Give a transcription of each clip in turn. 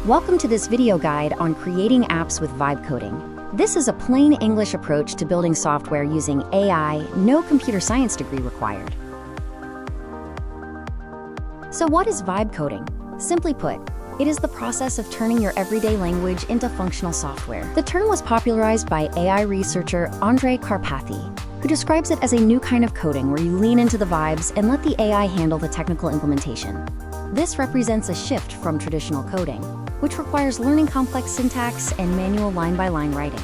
Welcome to this video guide on creating apps with vibe coding. This is a plain English approach to building software using AI, no computer science degree required. So what is vibe coding? Simply put, it is the process of turning your everyday language into functional software. The term was popularized by AI researcher Andrej Karpathy, who describes it as a new kind of coding where you lean into the vibes and let the AI handle the technical implementation. This represents a shift from traditional coding, which requires learning complex syntax and manual line-by-line writing.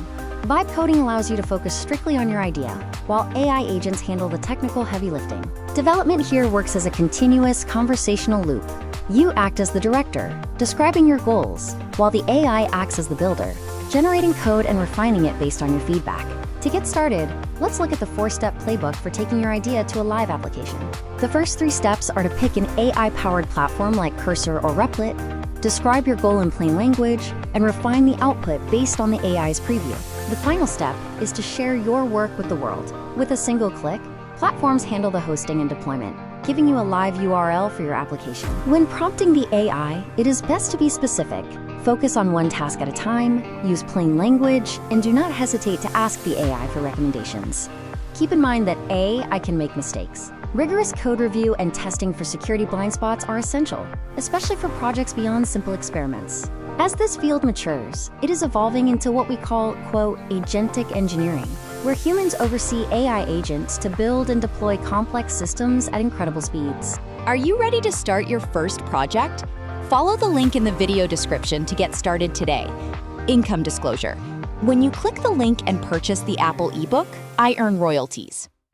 Vibe coding allows you to focus strictly on your idea, while AI agents handle the technical heavy lifting. Development here works as a continuous conversational loop. You act as the director, describing your goals, while the AI acts as the builder, generating code and refining it based on your feedback. To get started, let's look at the 4-step playbook for taking your idea to a live application. The first 3 steps are to pick an AI-powered platform like Cursor or Replit, describe your goal in plain language, and refine the output based on the AI's preview. The final step is to share your work with the world. With a single click, platforms handle the hosting and deployment, giving you a live URL for your application. When prompting the AI, it is best to be specific. Focus on one task at a time, use plain language, and do not hesitate to ask the AI for recommendations. Keep in mind that AI can make mistakes. Rigorous code review and testing for security blind spots are essential, especially for projects beyond simple experiments. As this field matures, it is evolving into what we call, quote, agentic engineering, where humans oversee AI agents to build and deploy complex systems at incredible speeds. Are you ready to start your first project? Follow the link in the video description to get started today. Income disclosure. When you click the link and purchase the Apple ebook, I earn royalties.